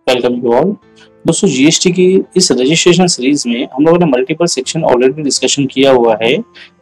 Welcome you all. दोस्तों, GST की इस रजिस्ट्रेशन सीरीज में हम लोगों ने मल्टीपल सेक्शन ऑलरेडी डिस्कशन किया हुआ है।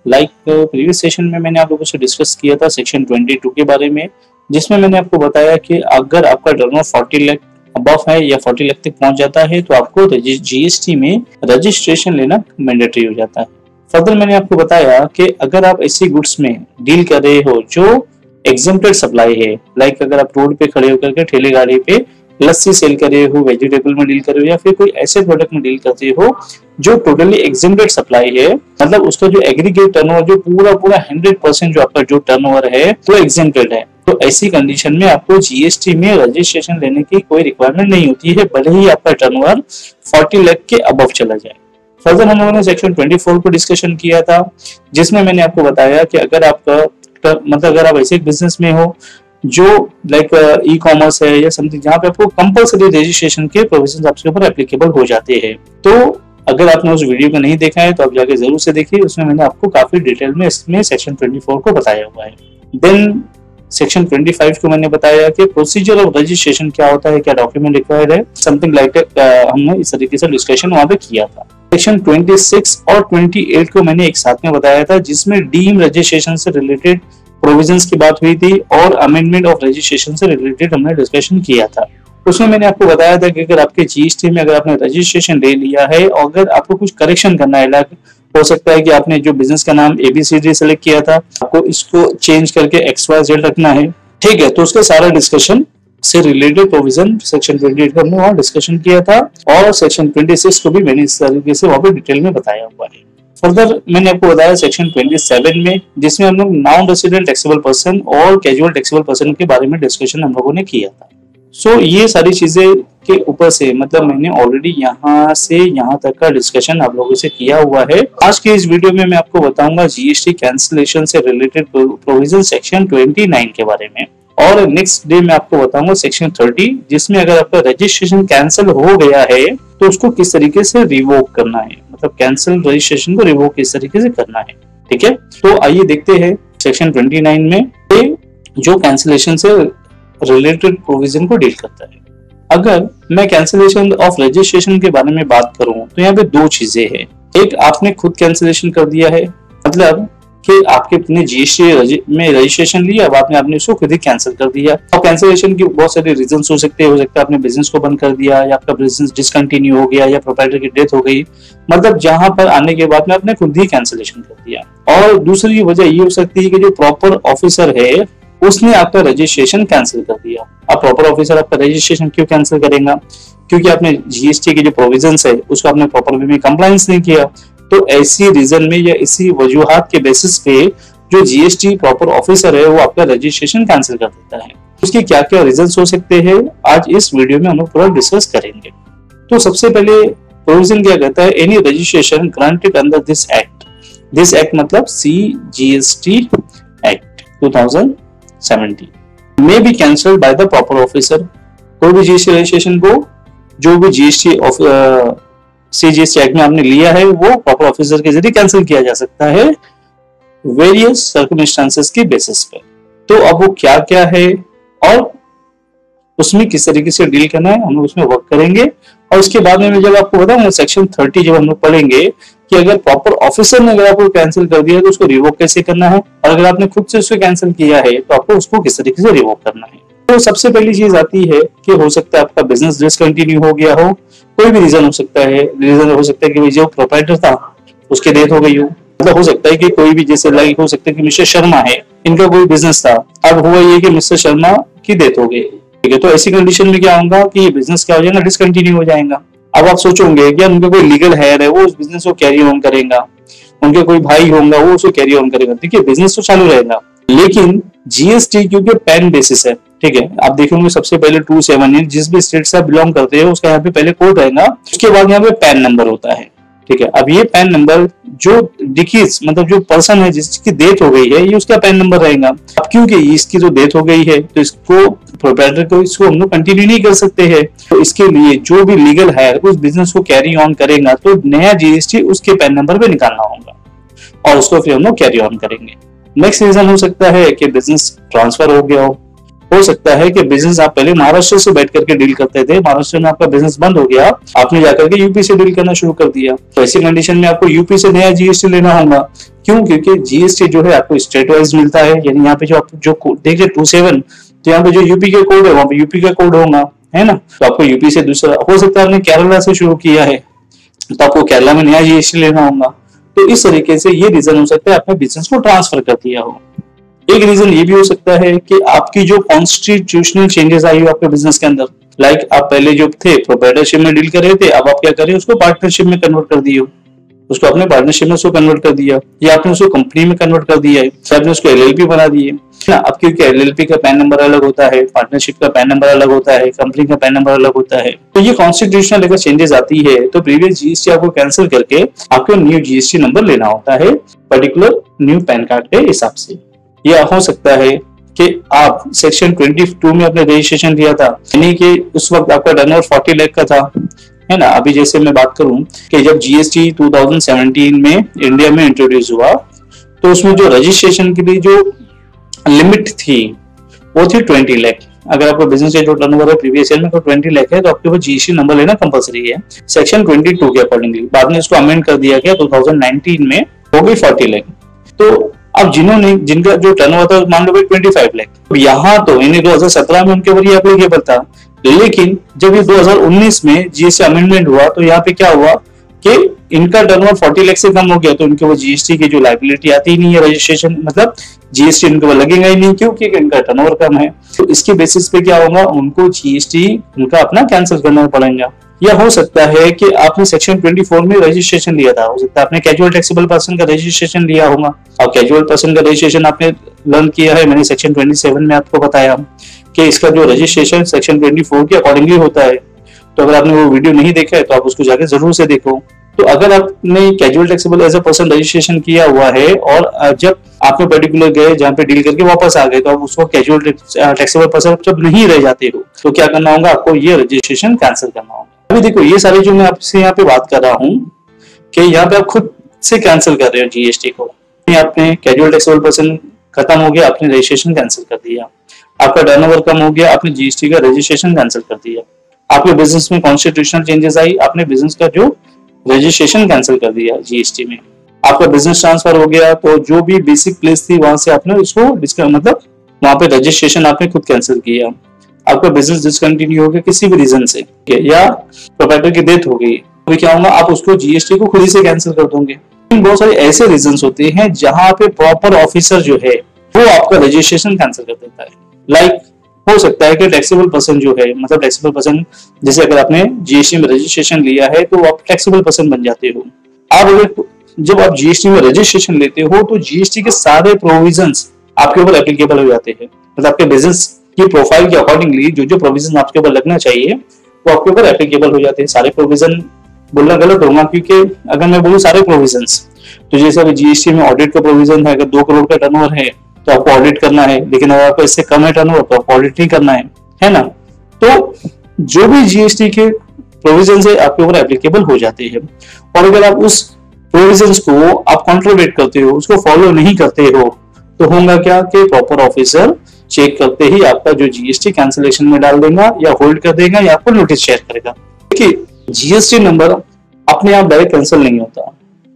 लाइक प्रीवियस सेशन में मैंने आप लोगों से डिस्कस किया था सेक्शन 22 के बारे में, जिसमें मैंने आपको बताया कि अगर आपका टर्नओवर 40 लाख अबव है या 40 लाख तक पहुंच जाता है तो आपको जीएसटी में रजिस्ट्रेशन लेना मैंडेटरी हो जाता है। फर्दर मैंने आपको बताया कि अगर आप ऐसी गुड्स में डील कर रहे हो जो एग्जेम्प्टेड सप्लाई है, लाइक अगर आप रोड पे खड़े होकर के ठेले गाड़ी पे लस्सी सेल कर रहे हो, वेजिटेबल में डील कर रहे हो या फिर कोई ऐसे प्रोडक्ट में डील करते हो जो टोटली एग्जेम्प्टेड सप्लाई है, मतलब उसका जो एग्रीगेट टर्नओवर जो पूरा 100% जो आपका जो टर्नओवर है वो एग्जेम्प्टेड है, तो ऐसी कंडीशन में आपको जीएसटी में रजिस्ट्रेशन लेने की कोई रिक्वायरमेंट नहीं होती है, भले ही आपका टर्नओवर 40 लाख के अबव चला जाए। फर्दर हम लोगों ने सेक्शन 24 को डिस्कशन किया था, जिसमें मैंने आपको बताया कि अगर आपका मतलब अगर आप ऐसे बिजनेस में हो जो लाइक ई कॉमर्स है या समथिंग, जहाँ पे आपको कंपलसरी रजिस्ट्रेशन के प्रोविजन आपके ऊपर एप्लीकेबल हो जाते हैं, तो अगर आपने उस वीडियो को नहीं देखा है तो आप जाके जरूर से देखिए। उसमें मैंने आपको काफी डिटेल में इसमें सेक्शन 24 को बताया हुआ है। देन सेक्शन 25 को मैंने बताया कि प्रोसीजर ऑफ रजिस्ट्रेशन क्या होता है, क्या डॉक्यूमेंट रिक्वायर्ड है, समथिंग लाइक हमने इस तरीके से डिस्कशन वहां पे किया था। सेक्शन 26 और 28 को मैंने एक साथ में बताया था, जिसमें डीम रजिस्ट्रेशन से रिलेटेड प्रोविजंस की बात हुई थी और अमेंडमेंट ऑफ रजिस्ट्रेशन से रिलेटेड हमने डिस्कशन किया था। उसमें मैंने आपको बताया था कि अगर आपके जीएसटी में अगर आपने रजिस्ट्रेशन ले लिया है और अगर आपको कुछ करेक्शन करना है, हो सकता है कि आपने जो बिजनेस का नाम ABCD सेलेक्ट किया था, आपको इसको चेंज करके XYZ रखना है, ठीक है, तो उसका सारा डिस्कशन से रिलेटेड प्रोविजन सेक्शन 28 का हमने वहां डिस्कशन किया था और सेक्शन 26 को भी मैंने इस तरीके से वहां पे डिटेल में बताया हुआ है। फर्दर मैंने आपको बताया सेक्शन 27 में, जिसमें हम लोग नॉन रेसिडेंट टैक्सेबल पर्सन और कैजुअल टैक्सेबल पर्सन के बारे में डिस्कशन हम लोगों ने किया था। सो ये सारी चीजें के ऊपर से मतलब मैंने ऑलरेडी यहाँ से यहाँ तक का डिस्कशन आप लोगों से किया हुआ है। आज के इस वीडियो में मैं आपको बताऊंगा जीएसटी कैंसिलेशन से रिलेटेड प्रोविजन सेक्शन 29 के बारे में, और नेक्स्ट डे मैं आपको बताऊंगा सेक्शन 30, जिसमें अगर आपका रजिस्ट्रेशन कैंसिल हो गया है तो उसको किस तरीके से रिवोक करना है, मतलब कैंसिल रजिस्ट्रेशन को रिवोक किस तरीके से करना है। ठीक है, तो आइए देखते हैं सेक्शन 29 में जो कैंसिलेशन से रिलेटेड प्रोविजन को डील करता है। अगर मैं कैंसिलेशन ऑफ रजिस्ट्रेशन के बारे में बात करूं तो यहाँ पे दो चीजें हैं। एक, आपने खुद कैंसिलेशन कर दिया है, मतलब कि आपके अपने जीएसटी में रजिस्ट्रेशन लिया, अब आपने उसको खुद ही कैंसिल कर दिया। और कैंसिलेशन की बहुत सारे रीजंस हो सकते हैं, आपने बिजनेस को बंद कर दिया या आपका बिजनेस डिसकंटिन्यू हो गया या प्रोप्राइटर की डेथ हो गई, मतलब जहां पर आने के बाद में आपने खुद ही कैंसिलेशन कर दिया। और दूसरी वजह ये हो सकती है कि जो प्रॉपर ऑफिसर है उसने आपका रजिस्ट्रेशन कैंसिल कर दिया। अब प्रॉपर ऑफिसर आपका रजिस्ट्रेशन क्यों कैंसिल करेगा? क्योंकि आपने जीएसटी के जो प्रोविजंस है उसको आपने प्रॉपर वे में कंप्लायंस नहीं किया। तो ऐसी रीजन में या इसी वजूहात के बेसिस पे जो जीएसटी प्रॉपर ऑफिसर है वो आपका रजिस्ट्रेशन कैंसिल कर देता है। उसके क्या क्या रीजंस हो सकते हैं आज इस वीडियो में हम लोग पूरा डिस्कस करेंगे। तो सबसे पहले प्रोविजन क्या कहता है, any registration granted under this act मतलब CGST act 2017 may be cancelled by the proper officer। कोई भी जीएसटी रजिस्ट्रेशन को जो भी CGST एक्ट में आपने लिया है वो प्रॉपर ऑफिसर के जरिए कैंसिल किया जा सकता है वेरियस सर्कमस्टांसेस के बेसिस पे। तो अब वो क्या क्या है और उसमें किस तरीके से डील करना है, हम लोग उसमें वर्क करेंगे। और उसके बाद में मैं जब आपको बताऊंगा सेक्शन 30 जब हम लोग पढ़ेंगे कि अगर प्रॉपर ऑफिसर ने अगर आपको कैंसिल कर दिया तो उसको रिवोक कैसे करना है, और अगर आपने खुद से उसको कैंसिल किया है तो आपको उसको किस तरीके से रिवोक करना है। तो सबसे पहली चीज आती है कि हो सकता है आपका बिजनेस डिसकंटिन्यू हो गया हो, कोई भी रीजन हो सकता है। रीजन हो सकता है कि जो प्रोप्राइटर था उसकी डेथ हो गई हो, मतलब हो सकता है कि कोई भी जैसे लाइक हो सकता है कि मिस्टर शर्मा है, इनका कोई बिजनेस था, अब हुआ ये कि मिस्टर शर्मा की डेथ हो गई, ठीक है, तो ऐसी कंडीशन में क्या होगा कि ये बिजनेस क्या हो जाएगा, डिसकंटिन्यू हो जाएगा। अब आप सोचोगे कि उनका कोई लीगल हेयर है वो उस बिजनेस को कैरी ऑन करेगा, उनके कोई भाई होगा वो उसको कैरी ऑन करेगा, ठीक है, बिजनेस तो चालू रहेगा। लेकिन जीएसटी क्योंकि पैन बेसिस है, ठीक है, आप देखेंगे सबसे पहले 278 जिस भी स्टेट से आप बिलोंग करते हैं उसका यहाँ पे पहले कोड रहेगा, उसके बाद यहाँ पे पैन नंबर होता है, ठीक है। अब ये पैन नंबर जो डिकीज मतलब जो पर्सन है जिसकी डेथ हो गई है ये उसका पैन नंबर रहेगा। अब क्योंकि इसकी जो डेथ हो गई है तो इसको प्रोप्राइटर को इसको हम लोग कंटिन्यू नहीं कर सकते हैं, तो इसके लिए जो भी लीगल है उस बिजनेस को कैरी ऑन करेगा तो नया जीएसटी उसके पैन नंबर पे निकालना होगा और उसको फिर हम लोग कैरी ऑन करेंगे। नेक्स्ट रीजन हो सकता है कि बिजनेस ट्रांसफर हो गया हो, हो सकता है कि बिजनेस आप पहले महाराष्ट्र से बैठ करके डील करते थे, महाराष्ट्र में आपका बिजनेस बंद हो गया, आपने जाकर के यूपी से डील करना शुरू कर दिया, तो ऐसी कंडीशन में आपको यूपी से नया जीएसटी लेना होगा। क्यों? क्योंकि जीएसटी जो है आपको स्टेट वाइज मिलता है, यानी यहाँ पे जो आप जो देखिए 27, तो यहाँ पे जो यूपी के कोड है वहां पे यूपी का कोड होगा, है ना। तो आपको यूपी से दूसरा, हो सकता है आपने केरला से शुरू किया है तो आपको केरला में नया जीएसटी लेना होगा। तो इस तरीके से ये रीजन हो सकता है आपने बिजनेस को ट्रांसफर कर दिया हो। एक रीजन ये भी हो सकता है कि आपकी जो कॉन्स्टिट्यूशनल चेंजेस आई हो आपके बिजनेस के अंदर, लाइक आप पहले जो थे प्रोप्राइटरशिप में डील कर रहे थे, अब आप क्या कर रहे हो, उसको पार्टनरशिप में कन्वर्ट कर दिए हो, उसको आपने पार्टनरशिप में उसको कन्वर्ट कर दिया, या आपने उसको कंपनी में कन्वर्ट कर दिया है, फिर आपने उसको एलएलपी बना दिए ना। अब क्योंकि एलएलपी का पैन नंबर अलग होता है, पार्टनरशिप का पैन नंबर अलग होता है, कंपनी का पैन नंबर अलग होता है, तो ये कॉन्स्टिट्यूशनल अगर चेंजेस आती है तो प्रीवियस जीएसटी आपको कैंसिल करके आपको न्यू जीएसटी नंबर लेना होता है पर्टिकुलर न्यू पैन कार्ड के हिसाब से। यह हो सकता है कि आप सेक्शन 22 में अपने रजिस्ट्रेशन लिया था, यानी कि उस वक्त आपका टर्नओवर 40 लाख का था, है ना। अभी जैसे मैं बात करूं कि जब जीएसटी 2017 में इंडिया में इंट्रोड्यूस हुआ तो उसमें जो रजिस्ट्रेशन के लिए जो लिमिट थी वो थी 20 लाख। अगर आपका बिजनेस जो टर्नओवर है प्रीवियस ईयर में तो 20 लाख है तो आपके ऊपर जीएसटी नंबर लेना कंपलसरी है सेक्शन 22 के अकॉर्डिंगली। बाद में इसको अमेंड कर दिया गया 2019 में, हो गई 40 लाख। तो अब जिनका जो टर्नओवर था मान लो 25 लाख, तो यहाँ तो इन्हें 2017 में उनके ऊपर ये एप्लीकेबल था, लेकिन जब ये 2019 में जीएसटी अमेंडमेंट हुआ तो यहाँ पे क्या हुआ कि इनका टर्नओवर 40 लाख से कम हो गया, तो इनके ऊपर जीएसटी की जो लायबिलिटी आती ही नहीं है, रजिस्ट्रेशन मतलब जीएसटी इनके ऊपर लगेगा ही नहीं क्योंकि इनका टर्नओवर कम है। तो इसके बेसिस पे क्या होगा, उनको जीएसटी उनका अपना कैंसिल करना पड़ेगा। या हो सकता है कि आपने सेक्शन 24 में रजिस्ट्रेशन लिया था, हो सकता है आपने कैजुअल टैक्सेबल पर्सन का रजिस्ट्रेशन लिया होगा, और कैजुअल पर्सन का रजिस्ट्रेशन आपने लर्न किया है, मैंने सेक्शन 27 में आपको बताया कि इसका जो रजिस्ट्रेशन सेक्शन 24 के अकॉर्डिंगली होता है। तो अगर आपने वो वीडियो नहीं देखा है तो आप उसको जाके जरूर से देखो। तो अगर आपने casual taxable as a person registration किया हुआ है और जब आपने पर्टिकुलर गए जहाँ पे डील करके वापस आ गए तो आप उसको कैजुअल टैक्सेबल पर्सन जब नहीं रह जाते हो तो क्या करना होगा, आपको ये रजिस्ट्रेशन कैंसिल करना होगा। अभी देखो ये सारी जो मैं आपसे यहाँ पे बात कर रहा हूँ कि यहाँ पे आप खुद से कैंसिल कर रहे हो जीएसटी को। आपने कैजुअल टैक्सेबल पर्सन खत्म हो गया, आपने रजिस्ट्रेशन कैंसिल कर दिया, आपका टर्नओवर कम हो गया, आपने जीएसटी का रजिस्ट्रेशन कैंसिल कर दिया, आपके बिजनेस में कॉन्स्टिट्यूशनल चेंजेस आई, आपने बिजनेस का जो रजिस्ट्रेशन कैंसिल कर दिया जीएसटी में, आपका बिजनेस ट्रांसफर हो गया तो जो भी बेसिक प्लेस थी वहां से आपने उसको मतलब वहां पे रजिस्ट्रेशन आपने खुद कैंसिल किया, आपका बिजनेस डिसकंटिन्यू हो गया किसी भी रीजन से, या प्रोप्राइटर की डेथ हो गई, तो क्या होगा, आप उसको जीएसटी को खुद ही से कैंसिल कर दोगे। बहुत सारे ऐसे रीजंस होते हैं जहां पे प्रॉपर ऑफिसर जो है वो आपका रजिस्ट्रेशन कैंसिल कर देता है। लाइक हो सकता है कि टैक्सेबल पर्सन जो है, मतलब टैक्सेबल पर्सन जैसे अगर आपने जीएसटी में रजिस्ट्रेशन लिया है तो आप टैक्सेबल पर्सन बन जाते हो। आप अगर जब आप जीएसटी में रजिस्ट्रेशन लेते हो तो जीएसटी के सारे प्रोविजंस आपके ऊपर एप्लीकेबल हो जाते हैं, मतलब आपके बिजनेस की प्रोफाइल के अकॉर्डिंगली जो जो प्रोविजन आपके ऊपर लगना चाहिए वो आपके ऊपर एप्लीकेबल हो जाते हैं। सारे प्रोविजन बोलना गलत होगा क्योंकि अगर मैं बोलूँ सारे प्रोविजंस, तो जैसे अभी जीएसटी में ऑडिट का प्रोविजन है, अगर 2 करोड़ का टर्नओवर है तो आपको ऑडिट करना है, लेकिन अगर आपको इससे कम है टर्नओवर तो आपको ऑडिट नहीं करना है ना। तो जो भी जीएसटी के प्रोविजन है आपके ऊपर एप्लीकेबल हो जाते हैं, और अगर आप उस प्रोविजंस को आप कॉन्ट्रोवेट करते हो, उसको फॉलो नहीं करते हो, तो होगा क्या कि प्रॉपर ऑफिसर चेक करते ही आपका जो जीएसटी कैंसिलेशन में डाल देगा या होल्ड कर देगा या आपको नोटिस शेयर करेगा। देखिए जीएसटी नंबर अपने आप डायरेक्ट कैंसिल नहीं होता,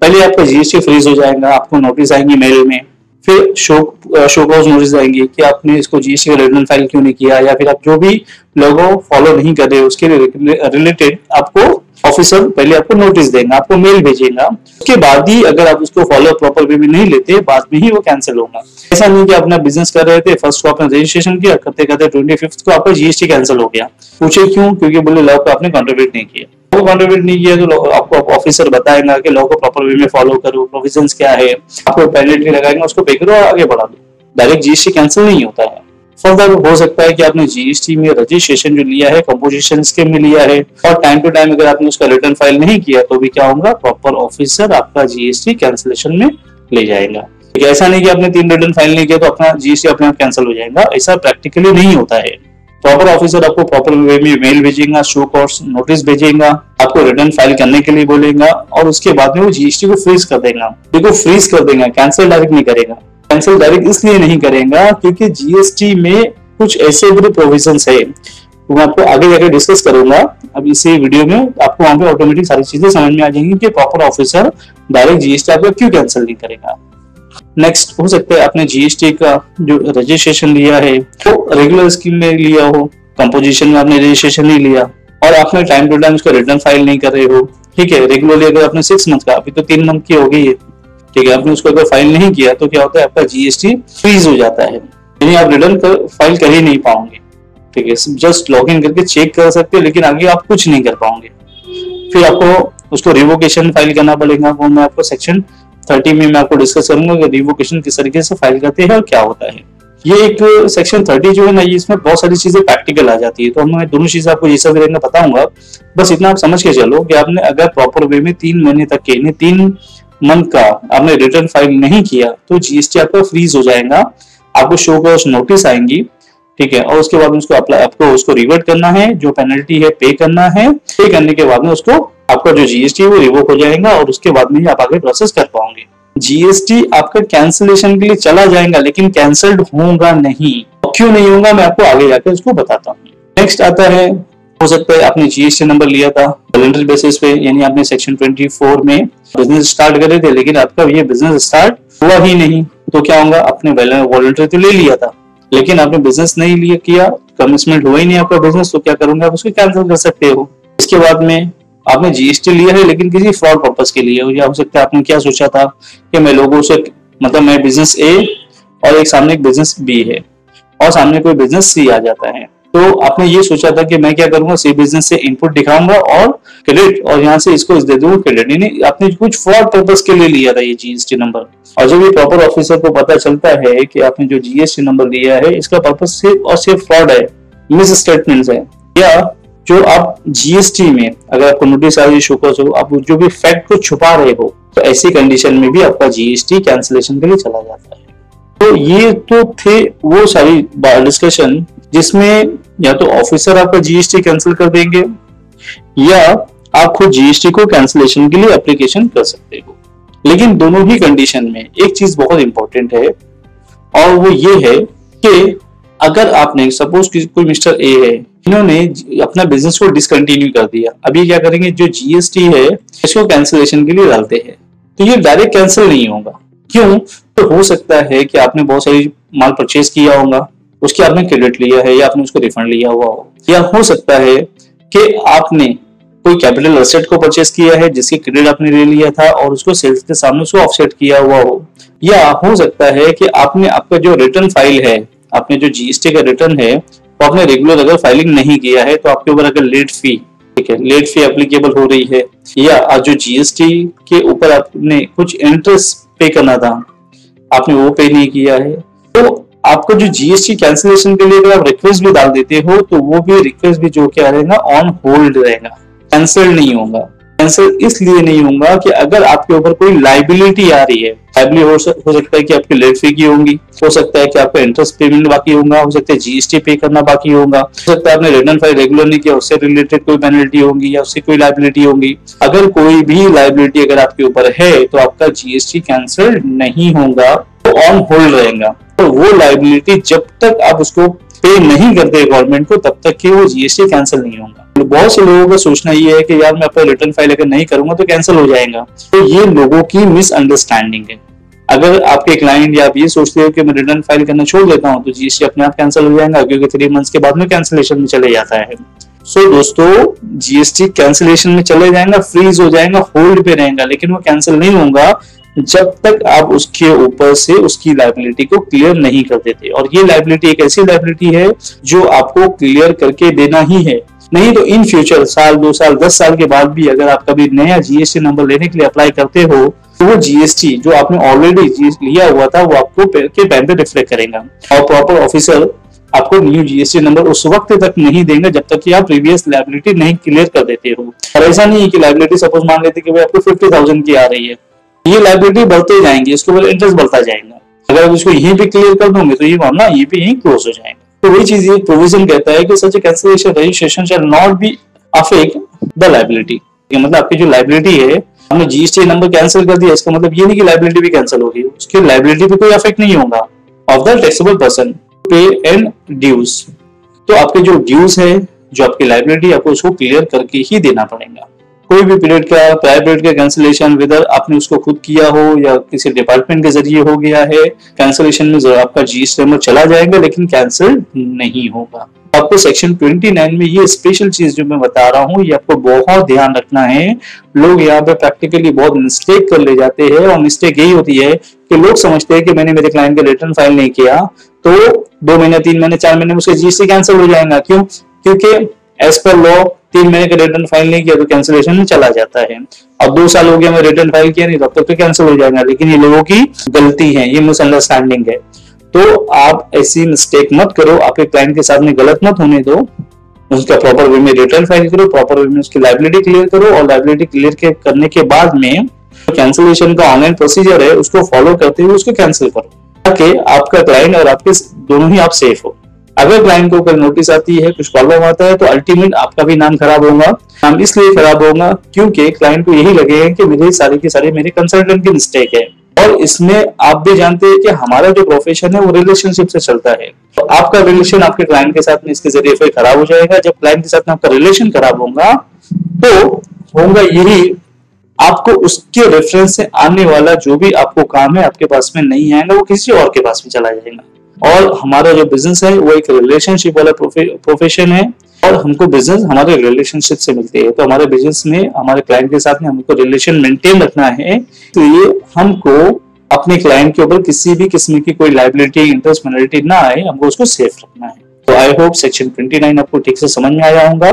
पहले आपका जीएसटी फ्रीज हो जाएगा, आपको नोटिस आएंगे मेल में, फिर शो क्लॉज नोटिस आएंगे कि आपने इसको जीएसटी का रिटर्न फाइल क्यों नहीं किया, या फिर आप जो भी लोगों फॉलो नहीं कर रहे उसके रिलेटेड आपको ऑफिसर पहले आपको नोटिस देगा, आपको मेल भेजेगा। उसके बाद ही अगर आप उसको फॉलो प्रॉपर वे में नहीं लेते बाद में ही वो कैंसिल होगा। ऐसा नहीं कि अपना बिजनेस कर रहे थे, फर्स्ट को आपने रजिस्ट्रेशन किया, करते करते 25 को आपका जीएसटी कैंसिल हो गया। पूछे क्यों? क्योंकि बोले लॉ को आपने कॉन्ट्रीब्यूट नहीं किया। वो कॉन्ट्रीब्यूट नहीं किया तो आपको ऑफिसर बताएगा कि लॉ को प्रॉपर वे में फॉलो करो, प्रोविजंस क्या है, आपको पेनल्टी लगाएंगे, उसको पे करो और आगे बढ़ा दो। डायरेक्ट जीएसटी कैंसिल नहीं होता है। फर्दर हो सकता है कि आपने जीएसटी में रजिस्ट्रेशन जो लिया है कंपोजिशन स्कीम में लिया है और टाइम टू टाइम अगर आपने उसका रिटर्न फाइल नहीं किया तो भी क्या होगा, प्रॉपर ऑफिसर आपका जीएसटी कैंसिलेशन में ले जाएगा। ऐसा नहीं कि आपने 3 रिटर्न फाइल नहीं किया तो अपना जीएसटी अपने आप कैंसिल हो जाएगा, ऐसा प्रैक्टिकली नहीं होता है। प्रॉपर ऑफिसर आपको प्रॉपर वे में मेल भेजेगा, शो कॉज नोटिस भेजेगा, आपको रिटर्न फाइल करने के लिए बोलेगा और उसके बाद में वो जीएसटी को फ्रीज कर देगा। देखो फ्रीज कर देगा, कैंसिल डायरेक्ट नहीं करेगा। कैंसिल डायरेक्ट इसलिए नहीं करेगा क्योंकि जीएसटी में कुछ ऐसे भी प्रोविजंस है तो मैं आपको आगे जाके डिस्कस करूंगा। अब इसी वीडियो में आपको वहां पे ऑटोमेटिक सारी चीजें समझ में आ जाएंगी कि प्रॉपर ऑफिसर डायरेक्ट जीएसटी आपका क्यों कैंसिल नहीं करेगा। नेक्स्ट हो सकता है आपने जीएसटी का जो रजिस्ट्रेशन लिया है वो रेगुलर स्कीम में लिया हो, कंपोजिशन में आपने रजिस्ट्रेशन नहीं लिया और आपने टाइम टू टाइम उसका रिटर्न फाइल नहीं कर रहे हो। ठीक है, रेगुलरली अगर आपने 6 मंथ का, अभी तो 3 मंथ की हो गई है, ठीक है, आपने उसको अगर फाइल नहीं किया तो क्या होता है आपका जीएसटी फ्रीज हो जाता है, यानी आप रिटर्न फाइल कर ही नहीं पाओगे। ठीक है, जस्ट लॉग इन करके चेक कर सकते हो लेकिन आगे आप कुछ नहीं कर पाओगे। फिर आपको उसको रिवोकेशन फाइल करना पड़ेगा, वो मैं आपको सेक्शन 30 में मैं आपको डिस्कस करूंगा कि रिवोकेशन किस तरीके से फाइल करते हैं और क्या होता है। ये एक सेक्शन 30 जो है ना, इसमें बहुत सारी चीजें प्रैक्टिकल आ जाती है, तो मैं दोनों चीजें आपको जैसा भी रहेगा बताऊंगा। बस इतना आप समझ के चलो कि आपने अगर प्रॉपर वे में 3 महीने तक के 3 मंथ का आपने रिटर्न फाइल नहीं किया तो जीएसटी आपका फ्रीज हो जाएगा, आपको शो कॉज नोटिस आएंगी। ठीक है, और उसके बाद उसको अप्लाई, आपको उसको रिवर्ट करना है, जो पेनल्टी है पे करना है, पे करने के बाद में उसको आपका जो जीएसटी है वो रिवोक हो जाएगा और उसके बाद में ही आप आगे प्रोसेस कर पाओगे। जीएसटी आपका कैंसिलेशन के लिए चला जाएगा लेकिन कैंसल्ड होगा नहीं। क्यों नहीं होगा मैं आपको आगे जाकर उसको बताता हूँ। नेक्स्ट आता है, हो सकता है आपने जीएसटी नंबर लिया था वॉलंटरी बेसिस पे, यानी आपने सेक्शन 24 में बिजनेस स्टार्ट करे थे लेकिन आपका ये बिजनेस स्टार्ट हुआ ही नहीं, तो क्या होगा, आपने वॉलंटरी तो ले लिया था लेकिन आपने बिजनेस नहीं लिया किया, कमिटमेंट हुआ ही नहीं आपका बिजनेस, तो क्या करोगे आप उसको कैंसिल कर सकते हो। इसके बाद में आपने जीएसटी लिया है लेकिन किसी फ्रॉड पर्पस के लिए, या हो सकता है आपने क्या सोचा था कि मैं लोगों से, मतलब मैं बिजनेस ए और एक सामने एक बिजनेस बी है और सामने कोई बिजनेस सी आ जाता है, तो आपने ये सोचा था कि मैं क्या करूंगा, सी बिजनेस से इनपुट दिखाऊंगा और क्रेडिट, और यहाँ से इसको दे दूंगा क्रेडिट, यानी आपने कुछ फ्रॉड पर्पस के लिए लिया था ये जीएसटी नंबर। और जब ये प्रॉपर ऑफिसर को पता चलता है कि आपने जो जीएसटी नंबर लिया है इसका पर्पस सिर्फ और सिर्फ फ्रॉड है, मिस स्टेटमेंट है, या जो आप जीएसटी में अगर आपको नोटिस आ रही शोकॉज हो, आप जो भी फैक्ट को छुपा रहे हो, तो ऐसी कंडीशन में भी आपका जीएसटी कैंसिलेशन के लिए चला जाता है। तो ये तो थे वो सारी डिस्कशन जिसमें या तो ऑफिसर आपका जीएसटी कैंसिल कर देंगे या आप खुद जीएसटी को कैंसिलेशन के लिए एप्लीकेशन कर सकते हो। लेकिन दोनों ही कंडीशन में एक चीज बहुत इंपॉर्टेंट है और वो ये है कि अगर आपने सपोज कोई मिस्टर ए है, इन्होंने अपना बिजनेस को डिसकंटिन्यू कर दिया, अभी क्या करेंगे, जो जीएसटी है इसको कैंसिलेशन के लिए डालते हैं, तो ये डायरेक्ट कैंसिल नहीं होगा। क्यों? तो हो सकता है कि आपने बहुत सारी माल परचेज किया होगा, उसके आपने क्रेडिट लिया है या आपने उसको रिफंड लिया हुआ हो, या हो सकता है कि आपने कोई कैपिटल एसेट को परचेज किया है जिसकी क्रेडिट आपने ले लिया था और उसको सेल्स के सामने उसको ऑफसेट किया हुआ हो, या हो सकता है कि आपने आपका जो रिटर्न फाइल है, आपने जो जीएसटी का रिटर्न है वो आपने रेगुलर अगर फाइलिंग नहीं किया है तो आपके ऊपर अगर लेट फी, ठीक है, लेट फी एप्लीकेबल हो रही है, या जो जीएसटी के ऊपर आपने कुछ इंटरेस्ट पे करना था आपने वो पे नहीं किया है, तो आपको जो जीएसटी कैंसिलेशन के लिए अगर आप रिक्वेस्ट भी डाल देते हो तो वो भी रिक्वेस्ट भी जो क्या रहेगा, ऑन होल्ड रहेगा, कैंसिल नहीं होगा। कैंसिल इसलिए नहीं होगा कि अगर आपके ऊपर कोई लाइबिलिटी आ रही है, लाइबिलिटी हो सकता है कि आपकी लेट फी की होंगी, हो सकता है कि आपका इंटरेस्ट पेमेंट बाकी होगा, हो सकता है जीएसटी पे करना बाकी होगा, हो सकता है आपने रिटर्न फाइल रेगुलर नहीं किया उससे रिलेटेड कोई पेनल्टी होगी या उससे कोई लाइबिलिटी होगी। अगर कोई भी लाइबिलिटी अगर आपके ऊपर है तो आपका जीएसटी कैंसिल नहीं होगा, तो ऑन होल्ड रहेगा। तो वो लाइबिलिटी जब तक आप उसको पे नहीं करते गवर्नमेंट को तब तक कि वो जीएसटी कैंसिल नहीं होगा। बहुत से लोगों का सोचना ये है कि यार मैं अपना रिटर्न फाइल अगर नहीं करूंगा तो कैंसिल हो जाएगा, तो ये लोगों की मिसअंडरस्टैंडिंग है। अगर आपके क्लाइंट या आप ये सोचते हो कि मैं रिटर्न फाइल करना छोड़ देता हूं तो जीएसटी अपने आप कैंसिल हो जाएगा, क्योंकि 3 मंथ्स के बाद में कैंसिलेशन में चले जाता है। सो दोस्तों, जीएसटी कैंसिलेशन में चले जाएगा, फ्रीज हो जाएगा, होल्ड पे रहेगा, लेकिन वो कैंसिल नहीं होगा जब तक आप उसके ऊपर से उसकी लायबिलिटी को क्लियर नहीं कर देते। और ये लायबिलिटी एक ऐसी लायबिलिटी है जो आपको क्लियर करके देना ही है, नहीं तो इन फ्यूचर साल 2 साल 10 साल के बाद भी अगर आप कभी नया जीएसटी नंबर लेने के लिए अप्लाई करते हो तो वो जीएसटी जो आपने ऑलरेडी लिया हुआ था वो आपको के टाइम पे रिफ्लेक्ट करेगा, और प्रॉपर ऑफिसर आपको न्यू जीएसटी नंबर उस वक्त तक नहीं देंगे जब तक कि आप प्रीवियस लायबिलिटी नहीं क्लियर कर देते हो। और ऐसा नहीं है कि लायबिलिटी सपोज मान लेते कि भाई आपको 50,000 की आ रही है, ये लायबिलिटी बढ़ते जाएंगे, इसके ऊपर इंटरेस्ट बढ़ता जाएगा। अगर आप इसको यहीं पे क्लियर कर दोगे तो ये मामला यहीं पे यहीं क्लोज हो जाएगा। तो वही चीज ये प्रोविजन कहता है कि such a cancellation registration shall not be affect the liability. मतलब आपकी जो लायबिलिटी है, हमने जीएसटी नंबर कैंसिल कर दिया, इसका मतलब ये नहीं कि लायबिलिटी भी कैंसिल होगी, उसकी लायबिलिटी पे कोई अफेक्ट नहीं होगा ऑफ द टैक्सेबल पर्सन। पे एंड ड्यूज। तो आपके जो ड्यूज है, जो आपकी लाइबिलिटी, आपको उसको क्लियर करके ही देना पड़ेगा। कोई भी पीरियड का, प्रायर पीरियड का कैंसिलेशन, वेदर आपने उसको खुद किया हो या किसी डिपार्टमेंट के जरिए हो गया है, कैंसिलेशन में जरूर आपका जीएसटी नंबर चला जाएगा लेकिन कैंसिल नहीं होगा। आपको सेक्शन 29 में ये स्पेशल चीज जो मैं बता रहा हूँ, ये आपको बहुत ध्यान रखना है। लोग यहाँ पे प्रैक्टिकली बहुत मिस्टेक कर ले जाते हैं और मिस्टेक यही होती है कि लोग समझते हैं कि मैंने मेरे क्लाइंट का रिटर्न फाइल नहीं किया तो 2 महीने, 3 महीने, 4 महीने में उसका जीएसटी कैंसिल हो जाएगा। क्यों? क्योंकि एज पर लॉ 3 महीने का रिटर्न फाइल नहीं किया तो कैंसिलेशन में चला जाता है। अब 2 साल हो गया मैं रिटर्न फाइल किया नहीं, तब तक तो कैंसिल हो जाएगा। लेकिन ये लोगों की गलती है, ये मिसअंडरस्टैंडिंग है। तो आप ऐसी मिस्टेक मत करो, आपके क्लाइंट के साथ में गलत मत होने दो। उसका प्रॉपर वे में रिटर्न फाइल करो, प्रॉपर वे में उसकी लायबिलिटी क्लियर करो और लायबिलिटी क्लियर करने के बाद में कैंसिलेशन का ऑनलाइन प्रोसीजर है उसको फॉलो करते हुए उसको कैंसिल करो, ताकि आपका क्लाइंट और आपके दोनों ही आप सेफ हो। अगर क्लाइंट को कल नोटिस आती है, कुछ प्रॉब्लम आता है, तो अल्टीमेट आपका भी नाम खराब होगा। नाम इसलिए खराब होगा क्योंकि क्लाइंट को यही लगेगा कि मेरे सारे के सारे मेरे कंसल्टेंट की मिस्टेक है। और इसमें आप भी जानते हैं कि हमारा जो प्रोफेशन है वो रिलेशनशिप से चलता है। तो आपका रिलेशन आपके क्लाइंट के साथ में इसके जरिए फिर खराब हो जाएगा। जब क्लाइंट के साथ में आपका रिलेशन खराब होगा तो होगा यही, आपको उसके रेफरेंस से आने वाला जो भी आपको काम है आपके पास में नहीं आएगा, वो किसी और के पास में चला जाएगा। और हमारा जो बिजनेस है वो एक रिलेशनशिप वाला प्रोफेशन है और हमको बिजनेस हमारे रिलेशनशिप से मिलती है। तो हमारे बिजनेस में हमारे क्लाइंट के साथ में हमको रिलेशन मेंटेन रखना है, तो ये हमको अपने क्लाइंट के ऊपर किसी भी किस्म की कोई लायबिलिटी, इंटरेस्ट, पेनल्टी ना आए, हमको उसको सेफ रखना है। तो आई होप सेक्शन 29 आपको ठीक से समझ में आया होगा।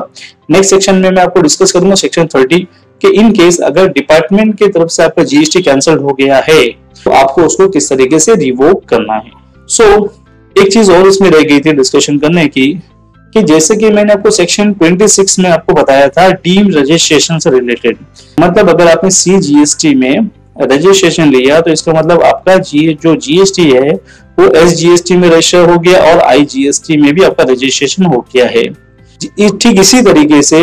नेक्स्ट सेक्शन में मैं आपको डिस्कस करूंगा सेक्शन 30 कि इन केस अगर डिपार्टमेंट की तरफ से आपका जीएसटी कैंसिल हो गया है तो आपको उसको किस तरीके से रिवोक करना है। एक चीज और इसमें रह गई थी डिस्कशन करने की कि जैसे कि मैंने आपको सेक्शन 26 में आपको बताया था डीम रजिस्ट्रेशन से रिलेटेड, मतलब अगर आपने CGST में रजिस्ट्रेशन लिया तो इसका मतलब आपका जो जीएसटी है वो SGST में रजिस्टर हो गया और IGST में भी आपका रजिस्ट्रेशन हो गया है। ठीक इसी तरीके से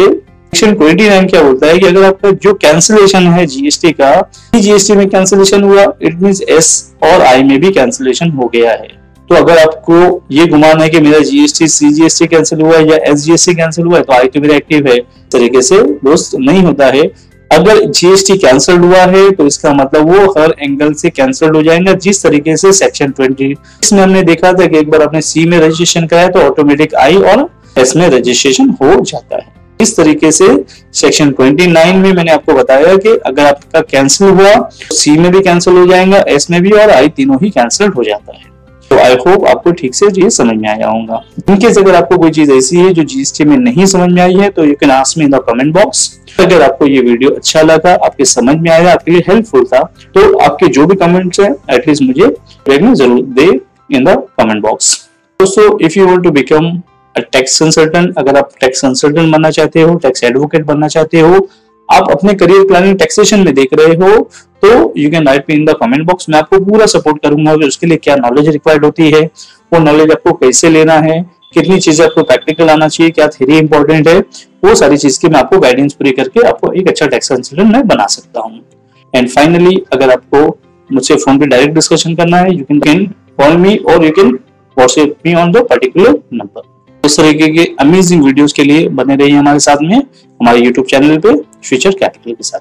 सेक्शन 29 क्या बोलता है कि अगर आपका जो कैंसिलेशन है जीएसटी का, CGST में कैंसिलेशन हुआ, इट मींस S और I में भी कैंसिलेशन हो गया है। तो अगर आपको ये गुमान है कि मेरा जीएसटी CGST कैंसिल हुआ है या SGST कैंसिल हुआ है तो I तो मेरा एक्टिव है, इस तरीके से दोस्त नहीं होता है। अगर जीएसटी कैंसिल हुआ है तो इसका मतलब वो हर एंगल से कैंसिल हो जाएगा, जिस तरीके से सेक्शन 20 में हमने देखा था कि एक बार आपने C में रजिस्ट्रेशन कराया तो ऑटोमेटिक I और S में रजिस्ट्रेशन हो जाता है। इस तरीके से सेक्शन 29 में मैंने आपको बताया कि अगर आपका कैंसिल हुआ तो C में भी कैंसिल हो जाएगा, S में भी और I तीनों ही कैंसिल हो जाता है। तो आई होप आपको ठीक से ये समझ में आया होगा। इनकेस अगर आपको कोई चीज ऐसी है जो जीएसटी में नहीं समझ में आई है तो you can ask me in the comment box. अगर आपको ये वीडियो अच्छा लगा, आपके समझ में आया, आपके लिए हेल्पफुल था, तो आपके जो भी कमेंट्स हैं एटलीस्ट मुझे देखना जरूर दे इन द कमेंट बॉक्स। दोस्तों, if you want to become a tax consultant, अगर आप टैक्स कंसल्टेंट बनना चाहते हो, टैक्स एडवोकेट बनना चाहते हो, आप अपने करियर प्लानिंग टैक्सेशन में देख रहे हो, तो you can write me in the comment box. मैं आपको पूरा सपोर्ट करूंगा कि उसके लिए क्या नॉलेज रिक्वायर्ड होती है, वो नॉलेज आपको कैसे लेना है, कितनी चीजें आपको प्रैक्टिकल आना चाहिए, क्या थ्योरी इंपॉर्टेंट है, वो सारी चीज की मैं आपको गाइडेंस पूरी करके आपको एक अच्छा टैक्स कंसल्टेंट मैं बना सकता हूँ। एंड फाइनली, अगर आपको मुझसे फोन पे डायरेक्ट डिस्कशन करना है, यू कैन कॉल मी और you can WhatsApp me on the particular number. इस तरीके के अमेजिंग वीडियोस के लिए बने रहिए हमारे साथ में, हमारे यूट्यूब चैनल पे फ्यूचर कैपिटल के साथ।